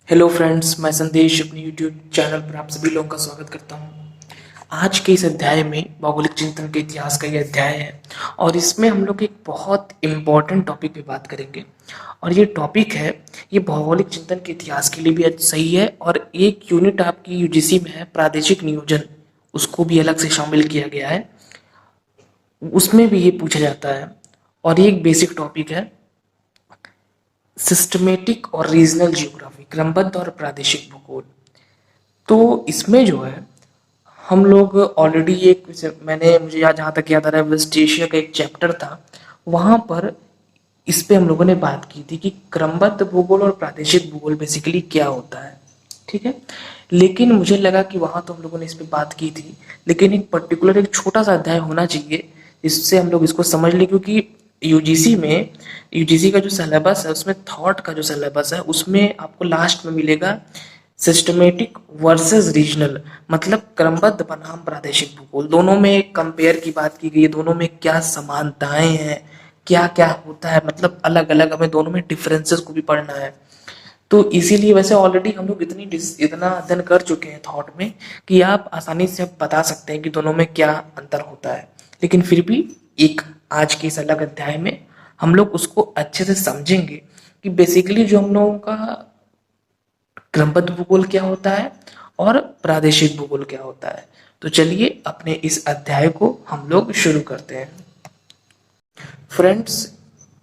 Hello friends, मैं संदेश अपने यूट्यूब चैनल पर आप सभी लोगों का स्वागत करता हूं। आज के इस अध्याय में भौगोलिक चिंतन के इतिहास का ये अध्याय है और इसमें हम लोग एक बहुत इम्पोर्टेंट टॉपिक पे बात करेंगे। और ये टॉपिक है, ये भौगोलिक चिंतन के इतिहास के लिए भी सही है और एक यूनिट आपकी यूजीसी में है प्रादेशिक नियोजन, उसको भी अलग से शामिल किया गया है, उसमें भी ये पूछा जाता है। और ये एक बेसिक टॉपिक है, सिस्टमेटिक और रीजनल जियोग्राफी, क्रमबद्ध और प्रादेशिक भूगोल। तो इसमें जो है हम लोग ऑलरेडी एक, मैंने मुझे याद, जहाँ तक याद आ रहा है, वेस्ट एशिया का एक चैप्टर था, वहाँ पर इस पे हम लोगों ने बात की थी कि क्रमबद्ध भूगोल और प्रादेशिक भूगोल बेसिकली क्या होता है। ठीक है, लेकिन मुझे लगा कि वहाँ तो हम लोगों ने इस पे बात की थी, लेकिन एक पर्टिकुलर एक छोटा सा अध्याय होना चाहिए जिससे हम लोग इसको समझ लें, क्योंकि यूजीसी में, यूजीसी का जो सिलेबस है उसमें थॉट का जो सिलेबस है उसमें आपको लास्ट में मिलेगा सिस्टमेटिक वर्सेस रीजनल, मतलब क्रमबद्ध बनाम प्रादेशिक भूगोल। दोनों में कंपेयर की बात की गई है, दोनों में क्या समानताएं हैं, क्या क्या होता है, मतलब अलग अलग हमें दोनों में डिफरेंसेस को भी पढ़ना है। तो इसीलिए वैसे ऑलरेडी हम लोग इतना अध्ययन कर चुके हैं थॉट में कि आप आसानी से अब बता सकते हैं कि दोनों में क्या अंतर होता है, लेकिन फिर भी एक आज के इस अलग अध्याय में हम लोग उसको अच्छे से समझेंगे कि बेसिकली जो हम लोगों का क्रमबद्ध भूगोल क्या होता है और प्रादेशिक भूगोल क्या होता है। तो चलिए अपने इस अध्याय को हम लोग शुरू करते हैं। फ्रेंड्स,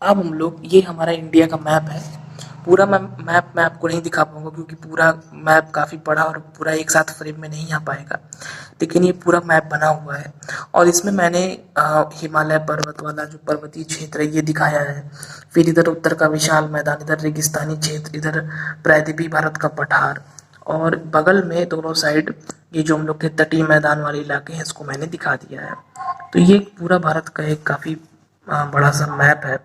अब हम लोग, ये हमारा इंडिया का मैप है। पूरा मैप मैं आपको नहीं दिखा पाऊंगा क्योंकि पूरा मैप काफ़ी बड़ा और पूरा एक साथ फ्रेम में नहीं आ पाएगा, लेकिन ये पूरा मैप बना हुआ है और इसमें मैंने हिमालय पर्वत वाला जो पर्वतीय क्षेत्र है ये दिखाया है। फिर इधर उत्तर का विशाल मैदान, इधर रेगिस्तानी क्षेत्र, इधर प्रायद्वीपीय भारत का पठार, और बगल में दोनों साइड ये जो हम लोग के तटीय मैदान वाले इलाके हैं इसको मैंने दिखा दिया है। तो ये पूरा भारत का एक काफ़ी बड़ा सा मैप है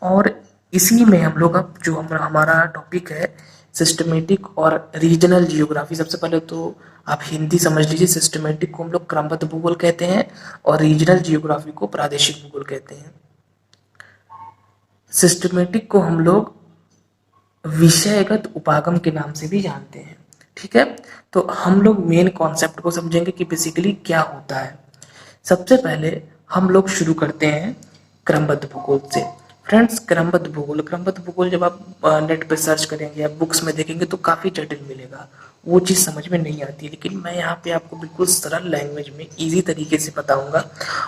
और इसी में हम लोग अब जो हमारा टॉपिक है सिस्टमेटिक और रीजनल जियोग्राफी। सबसे पहले तो आप हिंदी समझ लीजिए, सिस्टमेटिक को हम लोग क्रमबद्ध भूगोल कहते हैं और रीजनल जियोग्राफी को प्रादेशिक भूगोल कहते हैं। सिस्टमेटिक को हम लोग विषयगत उपागम के नाम से भी जानते हैं। ठीक है, तो हम लोग मेन कॉन्सेप्ट को समझेंगे कि बेसिकली क्या होता है। सबसे पहले हम लोग शुरू करते हैं क्रमबद्ध भूगोल से। फ्रेंड्स, क्रमबद्ध भूगोल जब आप नेट पे सर्च करेंगे या बुक्स में देखेंगे तो काफ़ी जटिल मिलेगा, वो चीज़ समझ में नहीं आती है, लेकिन मैं यहाँ पे आपको बिल्कुल सरल लैंग्वेज में इजी तरीके से बताऊंगा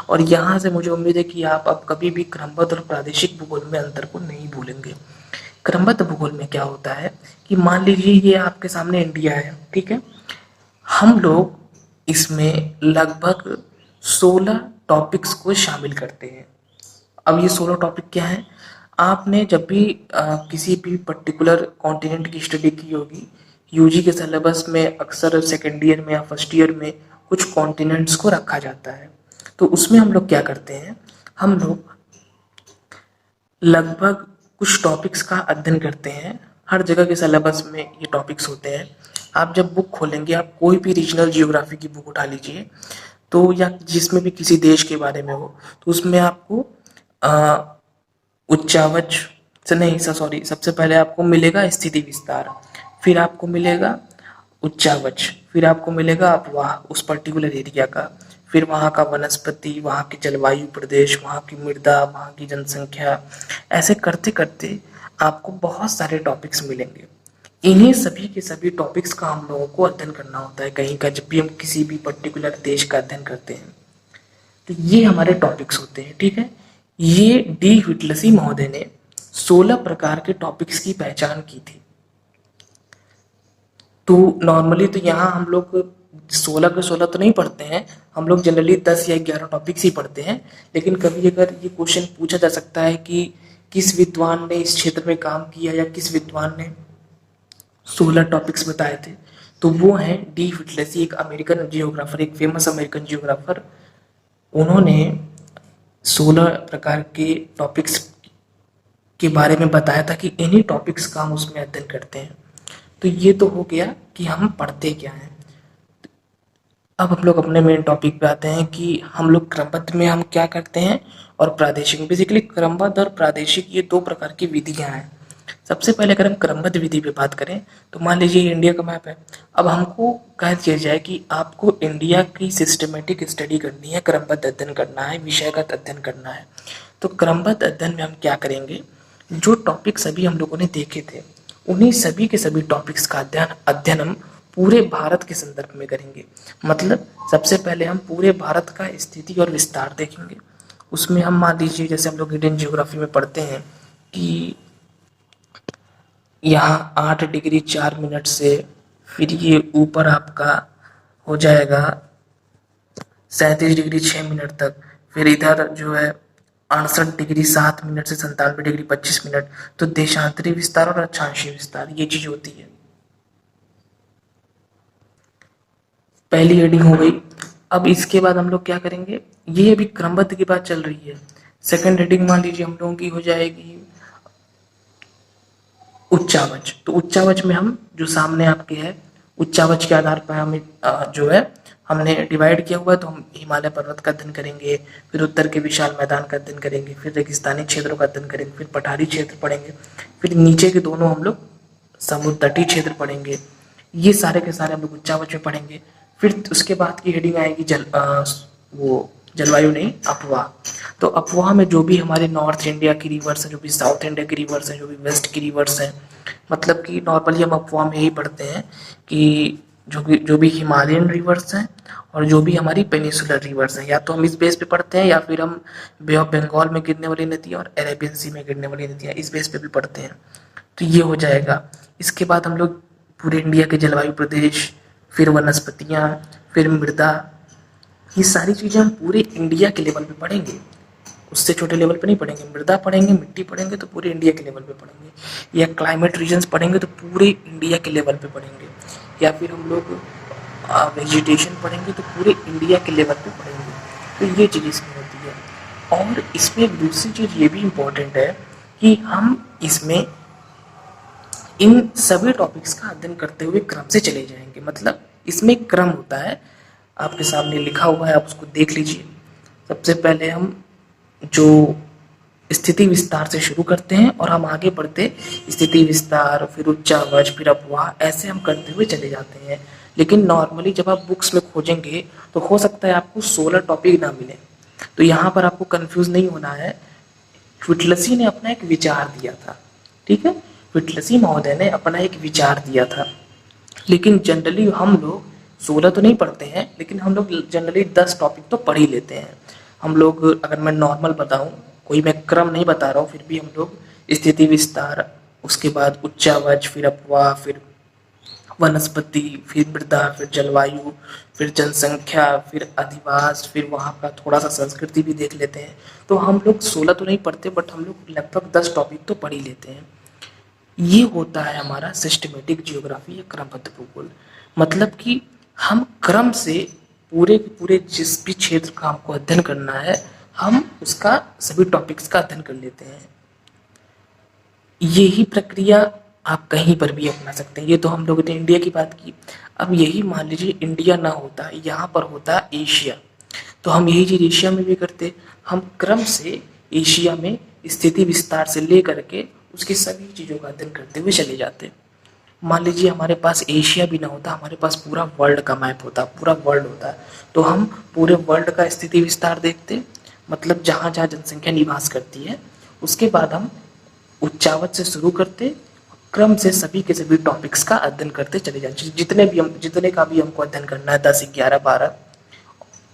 और यहाँ से मुझे उम्मीद है कि आप अब कभी भी क्रमबद्ध और प्रादेशिक भूगोल में अंतर को नहीं भूलेंगे। क्रमबद्ध भूगोल में क्या होता है कि मान लीजिए ये आपके सामने इंडिया है, ठीक है, हम लोग इसमें लगभग 16 टॉपिक्स को शामिल करते हैं। अब ये 16 टॉपिक क्या है, आपने जब भी किसी भी पर्टिकुलर कॉन्टिनेंट की स्टडी की होगी, यूजी के सिलेबस में अक्सर सेकेंड ईयर में या फर्स्ट ईयर में कुछ कॉन्टिनेंट्स को रखा जाता है। तो उसमें हम लोग क्या करते हैं, हम लोग लगभग कुछ टॉपिक्स का अध्ययन करते हैं। हर जगह के सिलेबस में ये टॉपिक्स होते हैं। आप जब बुक खोलेंगे, आप कोई भी रीजनल जियोग्राफी की बुक उठा लीजिए तो, या जिसमें भी किसी देश के बारे में हो, तो उसमें आपको उच्चावच से नहीं, सॉरी, सबसे पहले आपको मिलेगा स्थिति विस्तार, फिर आपको मिलेगा उच्चावच, फिर आपको आपको अपवाह उस पर्टिकुलर एरिया का, फिर वहाँ का वनस्पति, वहाँ की जलवायु प्रदेश, वहाँ की मृदा, वहाँ की जनसंख्या, ऐसे करते करते आपको बहुत सारे टॉपिक्स मिलेंगे। इन्हीं सभी के सभी टॉपिक्स का हम लोगों को अध्ययन करना होता है कहीं का, जब भी हम किसी भी पर्टिकुलर देश का अध्ययन करते हैं। तो ये हमारे टॉपिक्स होते हैं। ठीक है, ये डी व्हिटलसी महोदय ने 16 प्रकार के टॉपिक्स की पहचान की थी। तो नॉर्मली तो यहाँ हम लोग 16 के 16 तो नहीं पढ़ते हैं, हम लोग जनरली 10 या 11 टॉपिक्स ही पढ़ते हैं, लेकिन कभी अगर ये क्वेश्चन पूछा जा सकता है कि किस विद्वान ने इस क्षेत्र में काम किया या किस विद्वान ने 16 टॉपिक्स बताए थे, तो वो हैं डी व्हिटलसी, एक अमेरिकन जियोग्राफर, एक फेमस अमेरिकन जियोग्राफर। उन्होंने 16 प्रकार के टॉपिक्स के बारे में बताया था कि इन्हीं टॉपिक्स का हम उसमें अध्ययन करते हैं। तो ये तो हो गया कि हम पढ़ते क्या हैं। अब हम लोग अपने मेन टॉपिक पे आते हैं कि हम लोग क्रमबद्ध में हम क्या करते हैं और प्रादेशिक में। बेसिकली क्रमबद्ध और प्रादेशिक ये दो प्रकार की विधियां हैं। सबसे पहले अगर हम क्रमबद्ध विधि पे बात करें तो मान लीजिए ये इंडिया का मैप है। अब हमको कह दिया जाए कि आपको इंडिया की सिस्टमेटिक स्टडी करनी है, क्रमबद्ध अध्ययन करना है, विषयगत अध्ययन करना है। तो क्रमबद्ध अध्ययन में हम क्या करेंगे, जो टॉपिक्स अभी हम लोगों ने देखे थे उन्हीं सभी के सभी टॉपिक्स का अध्ययन हम पूरे भारत के संदर्भ में करेंगे। मतलब सबसे पहले हम पूरे भारत का स्थिति और विस्तार देखेंगे। उसमें हम मान लीजिए जैसे हम लोग इंडियन ज्योग्राफी में पढ़ते हैं कि यहाँ 8 डिग्री 4 मिनट से फिर ये ऊपर आपका हो जाएगा 37 डिग्री 6 मिनट तक, फिर इधर जो है 68 डिग्री 7 मिनट से 97 डिग्री 25 मिनट। तो देशांतरी विस्तार और अक्षांशीय विस्तार ये चीज होती है। पहली हेडिंग हो गई। अब इसके बाद हम लोग क्या करेंगे, ये अभी क्रमबद्ध की बात चल रही है। सेकंड हेडिंग मान लीजिए हम लोगों की हो जाएगी उच्चावच। तो उच्चावच में हम जो सामने आपके है उच्चावच के आधार पर हमें जो है हमने डिवाइड किया हुआ है। तो हम हिमालय पर्वत का अध्ययन करेंगे, फिर उत्तर के विशाल मैदान का अध्ययन करेंगे, फिर रेगिस्तानी क्षेत्रों का अध्ययन करेंगे, फिर पठारी क्षेत्र पढ़ेंगे, फिर नीचे के दोनों हम लोग समुद्र तटीय क्षेत्र पढ़ेंगे। ये सारे के सारे हम लोग उच्चावच में पढ़ेंगे। फिर उसके बाद की हेडिंग आएगी वो जलवायु नहीं, अफवाह। तो अफवाह में जो भी हमारे नॉर्थ इंडिया की रिवर्स है, जो भी साउथ इंडिया की रिवर्स है, जो भी वेस्ट की रिवर्स है, मतलब कि नॉर्मली हम अफवाह में यही पढ़ते हैं कि जो भी हिमालयन रिवर्स हैं और जो भी हमारी पेनिसुलर रिवर्स हैं, या तो हम इस बेस पे पढ़ते हैं या फिर हम बे ऑफ बंगाल में गिरने वाली नदियाँ और अरेबियन सी में गिरने वाली नदियाँ इस बेस पे भी पढ़ते हैं। तो ये हो जाएगा। इसके बाद हम लोग पूरे इंडिया के जलवायु प्रदेश, फिर वनस्पतियाँ, फिर मृदा, ये सारी चीज़ें हम पूरे इंडिया के लेवल पे पढ़ेंगे, उससे छोटे लेवल पे नहीं पढ़ेंगे। मृदा पढ़ेंगे, मिट्टी पढ़ेंगे तो पूरे इंडिया के लेवल पे पढ़ेंगे, या क्लाइमेट रीजन्स पढ़ेंगे तो पूरे इंडिया के लेवल पे पढ़ेंगे, या फिर हम लोग वेजिटेशन पढ़ेंगे तो पूरे इंडिया के लेवल पे पढ़ेंगे। तो ये चीज़ इसमें होती है। और इसमें एक दूसरी चीज़ ये भी इम्पोर्टेंट है कि हम इसमें इन सभी टॉपिक्स का अध्ययन करते हुए क्रम से चले जाएंगे। मतलब इसमें क्रम होता है, आपके सामने लिखा हुआ है, आप उसको देख लीजिए। सबसे पहले हम जो स्थिति विस्तार से शुरू करते हैं और हम आगे बढ़ते स्थिति विस्तार, फिर उच्चावच, फिर अफवाह, ऐसे हम करते हुए चले जाते हैं। लेकिन नॉर्मली जब आप बुक्स में खोजेंगे तो हो सकता है आपको 16 टॉपिक ना मिले। तो यहाँ पर आपको कंफ्यूज नहीं होना है। विटलसी ने अपना एक विचार दिया था, ठीक है, विटलसी महोदय ने अपना एक विचार दिया था। लेकिन जनरली हम लोग 16 तो नहीं पढ़ते हैं, लेकिन हम लोग जनरली 10 टॉपिक तो पढ़ ही लेते हैं। हम लोग, अगर मैं नॉर्मल बताऊं, कोई मैं क्रम नहीं बता रहा हूँ, फिर भी हम लोग स्थिति विस्तार, उसके बाद उच्चावच, फिर अफवाह, फिर वनस्पति, फिर मृदा, फिर जलवायु, फिर जनसंख्या, फिर अधिवास, फिर वहाँ का थोड़ा सा संस्कृति भी देख लेते हैं। तो हम लोग 16 तो नहीं पढ़ते, बट हम लोग लगभग 10 टॉपिक तो पढ़ ही लेते हैं। ये होता है हमारा सिस्टमेटिक जियोग्राफी या क्रमबद्ध भूगोल। मतलब कि हम क्रम से पूरे के पूरे जिस भी क्षेत्र का हमको अध्ययन करना है, हम उसका सभी टॉपिक्स का अध्ययन कर लेते हैं। यही प्रक्रिया आप कहीं पर भी अपना सकते हैं। ये तो हम लोगों ने इंडिया की बात की। अब यही मान लीजिए इंडिया ना होता, यहाँ पर होता एशिया, तो हम यही चीज़ एशिया में भी करते। हम क्रम से एशिया में स्थिति विस्तार से ले करके उसकी सभी चीज़ों का अध्ययन करते हुए चले जाते। मान लीजिए हमारे पास एशिया भी ना होता, हमारे पास पूरा वर्ल्ड का मैप होता, पूरा वर्ल्ड होता, तो हम पूरे वर्ल्ड का स्थिति विस्तार देखते, मतलब जहाँ जहाँ जनसंख्या निवास करती है। उसके बाद हम उच्चावच से शुरू करते, क्रम से सभी के सभी टॉपिक्स का अध्ययन करते चले जाते। जितने का भी हमको अध्ययन करना है, 10, 11, 12,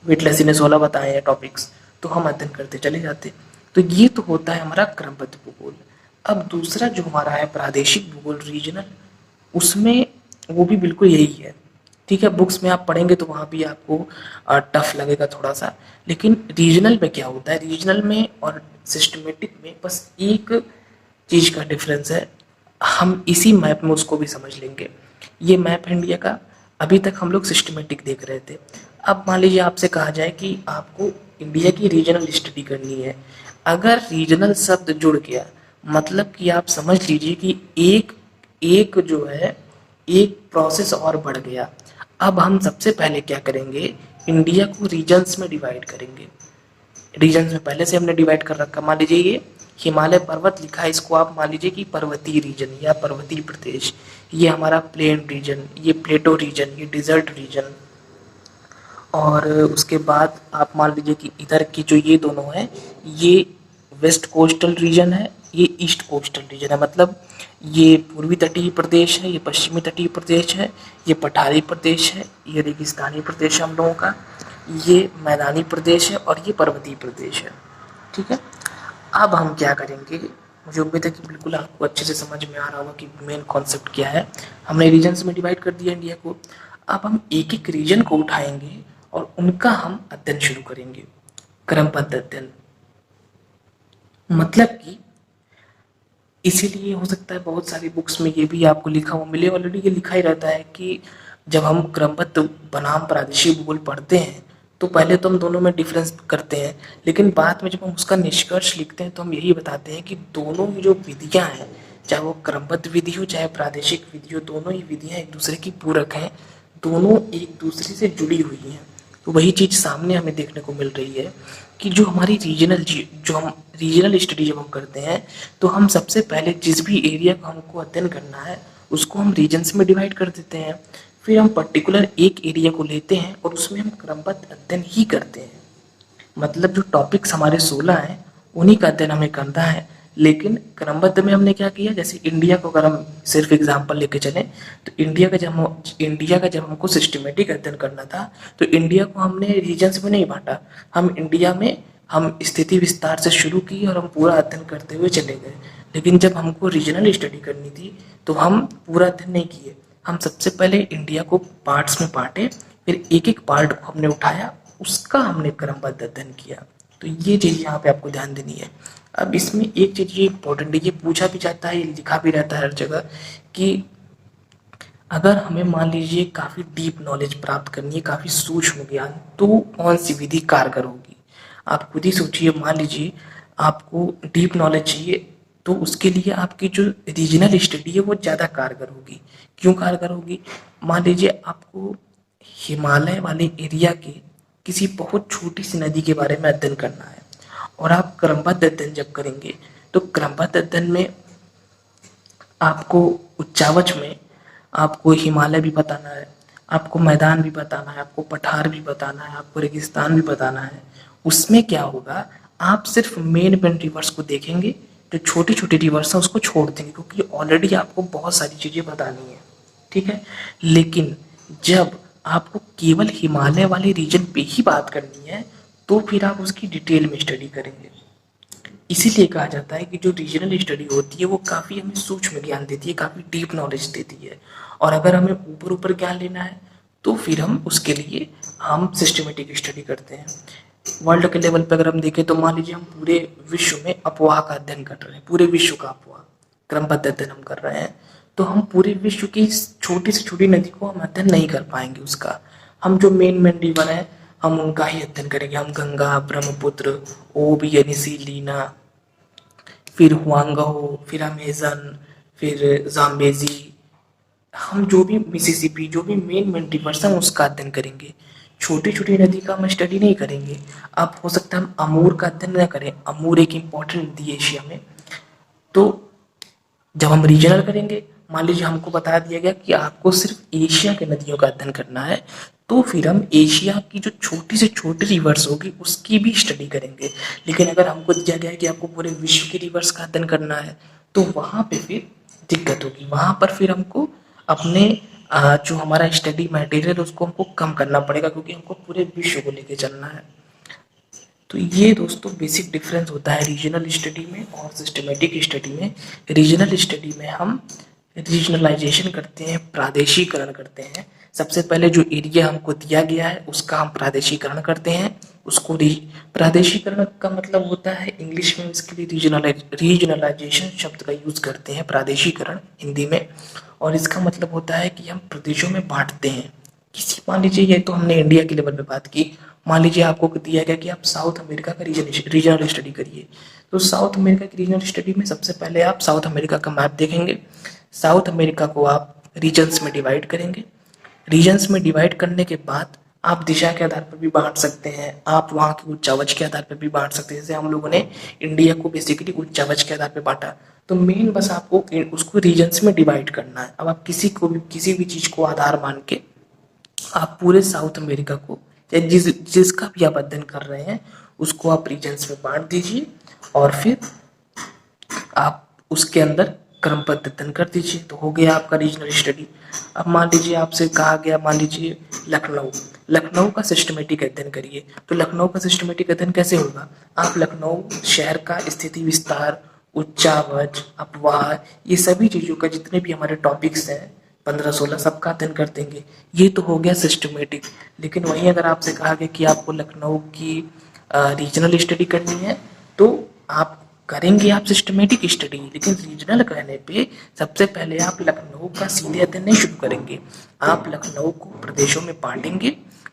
विटलसी ने 16 बताए हैं टॉपिक्स, तो हम अध्ययन करते चले जाते। तो ये तो होता है हमारा क्रमबद्ध भूगोल। अब दूसरा जो हमारा है प्रादेशिक भूगोल, रीजनल, उसमें वो भी बिल्कुल यही है, ठीक है। बुक्स में आप पढ़ेंगे तो वहाँ भी आपको टफ लगेगा थोड़ा सा, लेकिन रीजनल में क्या होता है, रीजनल में और सिस्टमेटिक में बस एक चीज़ का डिफरेंस है। हम इसी मैप में उसको भी समझ लेंगे। ये मैप है इंडिया का, अभी तक हम लोग सिस्टमेटिक देख रहे थे। अब मान लीजिए आपसे कहा जाए कि आपको इंडिया की रीजनल स्टडी करनी है। अगर रीजनल शब्द जुड़ गया, मतलब कि आप समझ लीजिए कि एक जो है एक प्रोसेस और बढ़ गया। अब हम सबसे पहले क्या करेंगे, इंडिया को रीजन्स में डिवाइड करेंगे। रीजन्स में पहले से हमने डिवाइड कर रखा। मान लीजिए ये हिमालय पर्वत लिखा है, इसको आप मान लीजिए कि पर्वतीय रीजन या पर्वतीय प्रदेश। ये हमारा प्लेन रीजन, ये प्लेटो रीजन, ये डिजर्ट रीजन। और उसके बाद आप मान लीजिए कि इधर की जो ये दोनों हैं, ये वेस्ट कोस्टल रीजन है, ये ईस्ट कोस्टल रीजन है। मतलब ये पूर्वी तटीय प्रदेश है, ये पश्चिमी तटीय प्रदेश है, ये पठारी प्रदेश है, ये रेगिस्तानी प्रदेश है हम लोगों का, ये मैदानी प्रदेश है और ये पर्वतीय प्रदेश है। ठीक है, अब हम क्या करेंगे, मुझे उम्मीद है कि बिल्कुल आपको अच्छे से समझ में आ रहा होगा कि मेन कॉन्सेप्ट क्या है। हमने रीजन्स में डिवाइड कर दिया इंडिया को। अब हम एक एक रीजन को उठाएंगे और उनका हम अध्ययन शुरू करेंगे, क्रमबद्ध अध्ययन। मतलब कि इसीलिए हो सकता है बहुत सारी बुक्स में ये भी आपको लिखा हुआ मिले, ऑलरेडी ये लिखा ही रहता है कि जब हम क्रमबद्ध बनाम प्रादेशिक भूगोल पढ़ते हैं तो पहले तो हम दोनों में डिफरेंस करते हैं, लेकिन बाद में जब हम उसका निष्कर्ष लिखते हैं तो हम यही बताते हैं कि दोनों ही जो विधियां हैं, चाहे वो क्रमबद्ध विधि हो चाहे प्रादेशिक विधि हो, दोनों ही विधियां एक दूसरे की पूरक हैं, दोनों एक दूसरे से जुड़ी हुई हैं। तो वही चीज़ सामने हमें देखने को मिल रही है कि जो हमारी जो हम रीजनल स्टडी जब हम करते हैं तो हम सबसे पहले जिस भी एरिया को हमको अध्ययन करना है उसको हम रीजन्स में डिवाइड कर देते हैं। फिर हम पर्टिकुलर एक एरिया को लेते हैं और उसमें हम क्रमबद्ध अध्ययन ही करते हैं। मतलब जो टॉपिक्स हमारे 16 हैं उन्हीं का अध्ययन हमें करना है। लेकिन क्रमबद्ध में हमने क्या किया, जैसे इंडिया को अगर हम सिर्फ एग्जांपल लेके चलें तो इंडिया का जब हमको सिस्टमेटिक अध्ययन करना था तो इंडिया को हमने रीजन्स में नहीं बांटा। हम इंडिया में हम स्थिति विस्तार से शुरू की और हम पूरा अध्ययन करते हुए चले गए। लेकिन जब हमको रीजनल स्टडी करनी थी तो हम पूरा अध्ययन नहीं किए। हम सबसे पहले इंडिया को पार्ट्स में बांटे, फिर एक एक पार्ट को हमने उठाया, उसका हमने क्रमबद्ध अध्ययन किया। तो ये चीज़ यहाँ पे आपको ध्यान देनी है। अब इसमें एक चीज़ ये इंपॉर्टेंट है, ये पूछा भी जाता है, ये लिखा भी रहता है हर जगह कि अगर हमें मान लीजिए काफ़ी डीप नॉलेज प्राप्त करनी है, काफ़ी सूक्ष्म ज्ञान, तो कौन सी विधि कारगर होगी। आप खुद ही सोचिए, मान लीजिए आपको डीप नॉलेज चाहिए तो उसके लिए आपकी जो रीजनल स्टडी है वो ज़्यादा कारगर होगी। क्यों कारगर होगी, मान लीजिए आपको हिमालय वाले एरिया के किसी बहुत छोटी सी नदी के बारे में अध्ययन करना है और आप क्रमबद्ध अध्ययन जब करेंगे तो क्रमबद्ध अध्ययन में आपको उच्चावच में आपको हिमालय भी बताना है, आपको मैदान भी बताना है, आपको पठार भी बताना है, आपको रेगिस्तान भी बताना है। उसमें क्या होगा, आप सिर्फ मेन रिवर्स को देखेंगे, जो छोटी छोटी रिवर्स हैं उसको छोड़ देंगे क्योंकि ऑलरेडी आपको बहुत सारी चीज़ें बतानी है। ठीक है, लेकिन जब आपको केवल हिमालय वाले रीजन पे ही बात करनी है तो फिर आप उसकी डिटेल में स्टडी करेंगे। इसीलिए कहा जाता है कि जो रीजनल स्टडी होती है वो काफ़ी हमें सूक्ष्म ज्ञान देती है, काफ़ी डीप नॉलेज देती है। और अगर हमें ऊपर ऊपर ज्ञान लेना है तो फिर हम उसके लिए हम सिस्टमेटिक स्टडी करते हैं। वर्ल्ड के लेवल पे अगर हम देखें तो मान लीजिए हम पूरे विश्व में अफवाह का अध्ययन कर रहे हैं, पूरे विश्व का अफवाह क्रमबद्ध अध्ययन हम कर रहे हैं, तो हम पूरे विश्व की छोटी से छोटी नदी को हम अध्ययन नहीं कर पाएंगे। उसका हम जो मेन रिवर है हम उनका ही अध्ययन करेंगे। हम गंगा, ब्रह्मपुत्र, ओब यानी सी लीना, फिर हुआंगहो, फिर अमेजन, फिर जाम्बेजी, हम जो भी मिसिसिपी, जो भी मेन रिवर्स हैं उसका अध्ययन करेंगे। छोटी छोटी नदी का हम स्टडी नहीं करेंगे। अब हो सकता है हम अमूर का अध्ययन न करें, अमूर एक इम्पॉर्टेंट नदी है एशिया में। तो जब हम रीजनल करेंगे, मान लीजिए हमको बता दिया गया कि आपको सिर्फ एशिया के नदियों का अध्ययन करना है, तो फिर हम एशिया की जो छोटी से छोटी रिवर्स होगी उसकी भी स्टडी करेंगे। लेकिन अगर हमको दिया गया है कि आपको पूरे विश्व की रिवर्स का अध्ययन करना है तो वहाँ पे फिर दिक्कत होगी। वहाँ पर फिर हमको अपने जो हमारा स्टडी मटेरियल उसको हमको कम करना पड़ेगा क्योंकि हमको पूरे विश्व को लेके चलना है। तो ये दोस्तों बेसिक डिफरेंस होता है रीजनल स्टडी में और सिस्टमेटिक स्टडी में। रीजनल स्टडी में हम रीजनलाइजेशन करते हैं, प्रादेशिकरण करते हैं। सबसे पहले जो एरिया हमको दिया गया है उसका हम प्रादेशिकरण करते हैं। उसको प्रादेशिकरण का मतलब होता है, इंग्लिश में इसके लिए रीजनलाइजेशन शब्द का यूज करते हैं, प्रादेशिकरण हिंदी में। और इसका मतलब होता है कि हम प्रदेशों में बांटते हैं किसी, मान लीजिए ये तो हमने इंडिया के लेवल पे बात की, मान लीजिए आपको दिया गया कि आप साउथ अमेरिका का रीजनल स्टडी करिए। तो साउथ अमेरिका की रीजनल स्टडी में सबसे पहले आप साउथ अमेरिका का मैप देखेंगे। साउथ अमेरिका को आप रीजन्स में डिवाइड करेंगे। रीजन्स में डिवाइड करने के बाद आप दिशा के आधार पर भी बांट सकते हैं, आप वहाँ के उच्चावच के आधार पर भी बांट सकते हैं। जैसे हम लोगों ने इंडिया को बेसिकली उच्चावच के आधार पर बांटा, तो मेन बस आपको उसको रीजन्स में डिवाइड करना है। अब आप किसी भी चीज़ को आधार मान के आप पूरे साउथ अमेरिका को या जिसका भी आप अध्ययन कर रहे हैं उसको आप रीजन्स में बांट दीजिए और फिर आप उसके अंदर क्रमबद्ध अध्ययन कर दीजिए, तो हो गया आपका रीजनल स्टडी। अब मान लीजिए आपसे कहा गया, मान लीजिए लखनऊ का सिस्टमेटिक अध्ययन करिए, तो लखनऊ का सिस्टमेटिक अध्ययन कैसे होगा? आप लखनऊ शहर का स्थिति विस्तार, उच्चावच, अपवाह, ये सभी चीज़ों का जितने भी हमारे टॉपिक्स हैं 15-16 सबका अध्ययन कर देंगे। ये तो हो गया सिस्टमेटिक। लेकिन वहीं अगर आपसे कहा गया कि आपको लखनऊ की रीजनल स्टडी करनी है, तो आप करेंगे आप सिस्टमेटिक स्टडी, लेकिन रीजनल कहने पे सबसे पहले आप लखनऊ का सीधे अध्ययन नहीं शुरू करेंगे। आप लखनऊ को प्रदेशों में बांटेंगे,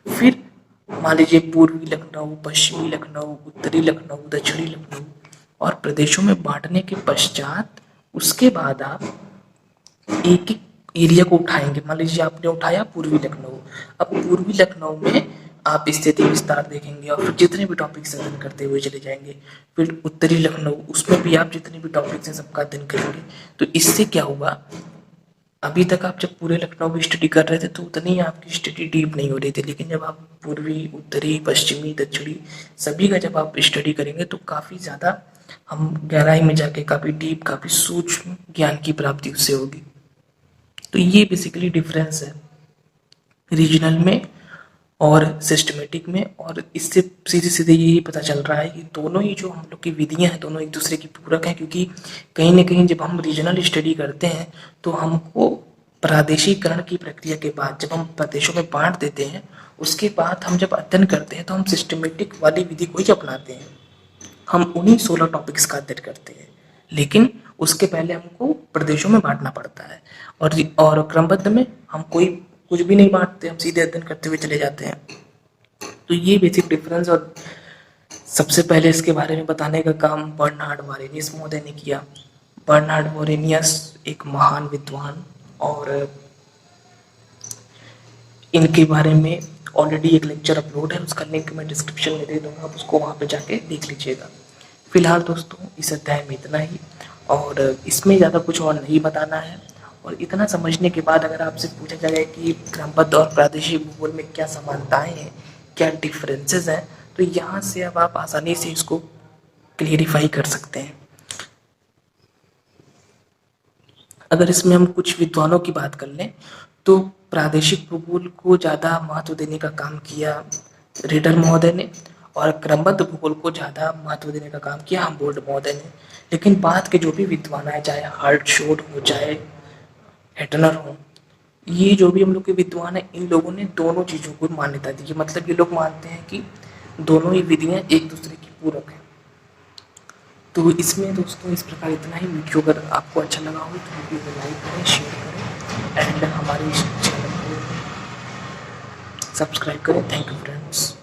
फिर मान लीजिए पूर्वी लखनऊ, पश्चिमी लखनऊ, उत्तरी लखनऊ, दक्षिणी लखनऊ, और प्रदेशों में बांटने के पश्चात उसके बाद आप एक एक एरिया को उठाएंगे। मान लीजिए आपने उठाया पूर्वी लखनऊ, अब पूर्वी लखनऊ में आप स्थिति विस्तार देखेंगे और फिर जितने भी टॉपिक्स अध्ययन करते हुए चले जाएंगे। फिर उत्तरी लखनऊ, उसमें भी आप जितने भी टॉपिक्स हैं सबका अध्ययन करेंगे। तो इससे क्या हुआ, अभी तक आप जब पूरे लखनऊ में स्टडी कर रहे थे तो उतनी आपकी स्टडी डीप नहीं हो रही थी, लेकिन जब आप पूर्वी, उत्तरी, पश्चिमी, दक्षिणी सभी का जब आप स्टडी करेंगे तो काफ़ी ज़्यादा हम गहराई में जाके काफ़ी डीप, काफ़ी सूक्ष्म ज्ञान की प्राप्ति उससे होगी। तो ये बेसिकली डिफरेंस है रीजनल में और सिस्टमेटिक में, और इससे सीधे सीधे यही पता चल रहा है कि दोनों ही जो हम लोग की विधियां हैं दोनों एक दूसरे की पूरक हैं। क्योंकि कहीं ना कहीं जब हम रीजनल स्टडी करते हैं तो हमको प्रादेशिकरण की प्रक्रिया के बाद जब हम प्रदेशों में बांट देते हैं, उसके बाद हम जब अध्ययन करते हैं तो हम सिस्टमेटिक वाली विधि को ही अपनाते हैं। हम उन्हीं 16 टॉपिक्स का अध्ययन करते हैं, लेकिन उसके पहले हमको प्रदेशों में बांटना पड़ता है, और क्रमबद्ध में हम कुछ भी नहीं बांटते, हम सीधे अध्ययन करते हुए चले जाते हैं। तो ये बेसिक डिफरेंस, और सबसे पहले इसके बारे में बताने का काम बर्नार्ड वॉरेनियस महोदय ने किया। बर्नार्ड वॉरेनियस एक महान विद्वान, और इनके बारे में ऑलरेडी एक लेक्चर अपलोड है, उसका लिंक मैं डिस्क्रिप्शन में दे दूंगा, आप उसको वहाँ पे जाके देख लीजिएगा। फिलहाल दोस्तों इस अध्याय में इतना ही, और इसमें ज़्यादा कुछ और नहीं बताना है। और इतना समझने के बाद अगर आपसे पूछा जाए कि क्रमबद्ध और प्रादेशिक भूगोल में क्या समानताएं हैं, क्या डिफरेंसेस हैं, तो यहाँ से अब आप आसानी से इसको क्लियरिफाई कर सकते हैं। अगर इसमें हम कुछ विद्वानों की बात कर लें तो प्रादेशिक भूगोल को ज़्यादा महत्व देने का काम किया रीडर महोदय ने, और क्रमबद्ध भूगोल को ज़्यादा महत्व देने का काम किया हमबोल्ड महोदय ने। लेकिन बाद के जो भी विद्वान आए, चाहे हर्टशोड हो, चाहे हेटनर हो, ये जो भी हम लोग के विद्वान हैं, इन लोगों ने दोनों चीज़ों को मान्यता दी है। मतलब ये लोग मानते हैं कि दोनों ही विधियाँ एक दूसरे की पूरक हैं। तो इसमें दोस्तों इस प्रकार इतना ही। वीडियो अगर आपको अच्छा लगा हो तो वीडियो को लाइक करें, शेयर करें, एंड हमारे इस चैनल को सब्सक्राइब करें। Thank you friends.